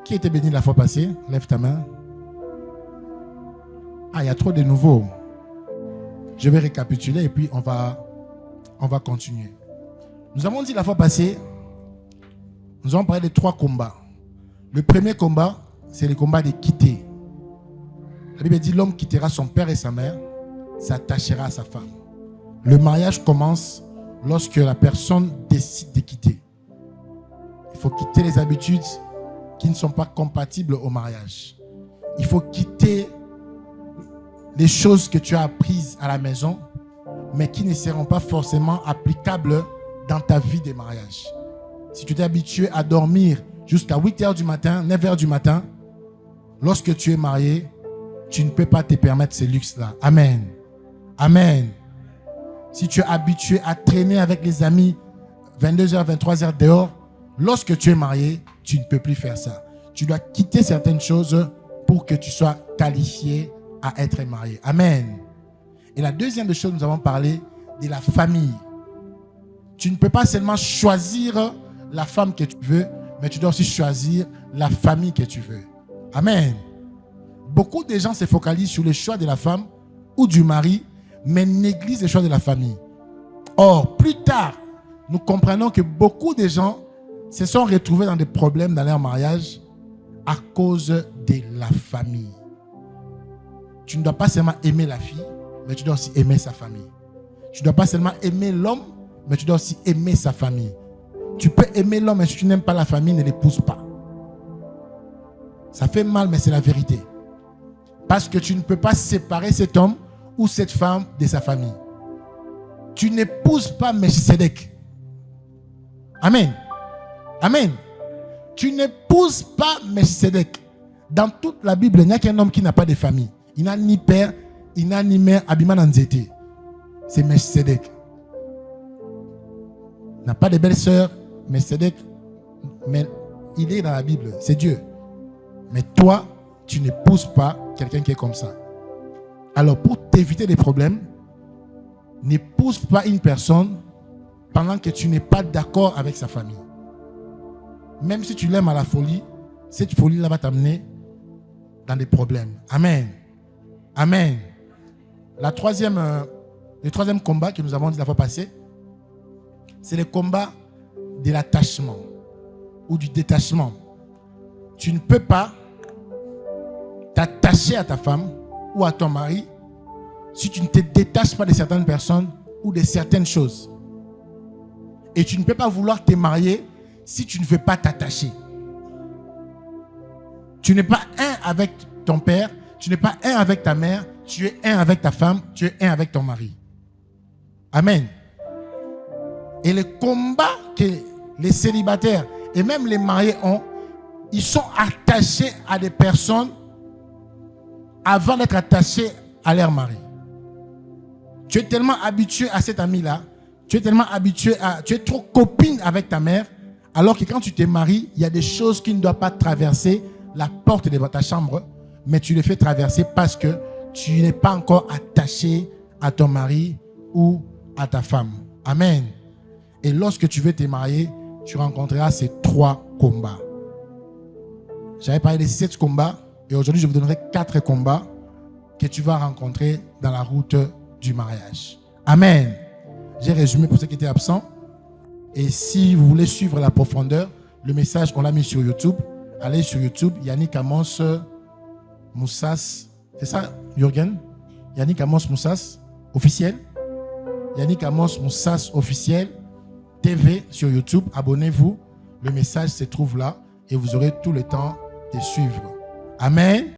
Qui était béni la fois passée? Lève ta main. Ah, il y a trop de nouveaux. Je vais récapituler et puis on va continuer. Nous avons dit la fois passée, nous avons parlé de 3 combats. Le premier combat, c'est le combat de quitter. La Bible dit l'homme quittera son père et sa mère, s'attachera à sa femme. Le mariage commence lorsque la personne décide de quitter. Il faut quitter les habitudes qui ne sont pas compatibles au mariage. Il faut quitter les choses que tu as apprises à la maison, mais qui ne seront pas forcément applicables dans ta vie de mariage. Si tu t'es habitué à dormir jusqu'à 8h du matin, 9h du matin, lorsque tu es marié, tu ne peux pas te permettre ces luxes-là. Amen. Amen. Si tu es habitué à traîner avec les amis 22h, 23h dehors, lorsque tu es marié, tu ne peux plus faire ça. Tu dois quitter certaines choses pour que tu sois qualifié à être marié. Amen. Et la deuxième des choses, nous avons parlé de la famille. Tu ne peux pas seulement choisir la femme que tu veux, mais tu dois aussi choisir la famille que tu veux. Amen. Beaucoup de gens se focalisent sur le choix de la femme ou du mari, mais négligent le choix de la famille. Or, plus tard, nous comprenons que beaucoup de gens se sont retrouvés dans des problèmes dans leur mariage à cause de la famille. Tu ne dois pas seulement aimer la fille, mais tu dois aussi aimer sa famille. Tu ne dois pas seulement aimer l'homme, mais tu dois aussi aimer sa famille. Tu peux aimer l'homme, mais si tu n'aimes pas la famille, ne l'épouse pas. Ça fait mal, mais c'est la vérité. Parce que tu ne peux pas séparer cet homme ou cette femme de sa famille. Tu n'épouses pas Melchisedec. Amen. Amen. Tu n'épouses pas Melchisedec. Dans toute la Bible, il n'y a qu'un homme qui n'a pas de famille. Il n'a ni père, il n'a ni mère. Abiman Nzete. C'est Melchisedec. Il n'a pas de belle-sœur, Melchisedec. Mais il est dans la Bible. C'est Dieu. Mais toi, tu n'épouses pas quelqu'un qui est comme ça. Alors, pour t'éviter des problèmes, n'épouse pas une personne pendant que tu n'es pas d'accord avec sa famille. Même si tu l'aimes à la folie, cette folie-là va t'amener dans des problèmes. Amen. Amen. Le troisième combat que nous avons dit la fois passée, c'est le combat de l'attachement ou du détachement. Tu ne peux pas t'attacher à ta femme ou à ton mari si tu ne te détaches pas de certaines personnes ou de certaines choses. Et tu ne peux pas vouloir te marier si tu ne veux pas t'attacher. Tu n'es pas un avec ton père, tu n'es pas un avec ta mère, tu es un avec ta femme, tu es un avec ton mari. Amen. Et le combat que les célibataires et même les mariés ont, ils sont attachés à des personnes avant d'être attachés à leur mari. Tu es tellement habitué à cet ami-là, tu es tellement habitué tu es trop copine avec ta mère, alors que quand tu te maries, il y a des choses qui ne doivent pas traverser la porte de ta chambre, mais tu les fais traverser parce que tu n'es pas encore attaché à ton mari ou à ta femme. Amen. Et lorsque tu veux te marier, tu rencontreras ces 3 combats. J'avais parlé de 7 combats et aujourd'hui je vous donnerai 4 combats que tu vas rencontrer dans la route du mariage. Amen. J'ai résumé pour ceux qui étaient absents. Et si vous voulez suivre la profondeur, le message, on l'a mis sur YouTube. Allez sur YouTube, Yannick Amos Moussas. C'est ça, Jürgen? Yannick Amos Moussas, officiel. Yannick Amos Moussas, officiel. TV sur YouTube. Abonnez-vous. Le message se trouve là et vous aurez tout le temps de suivre. Amen.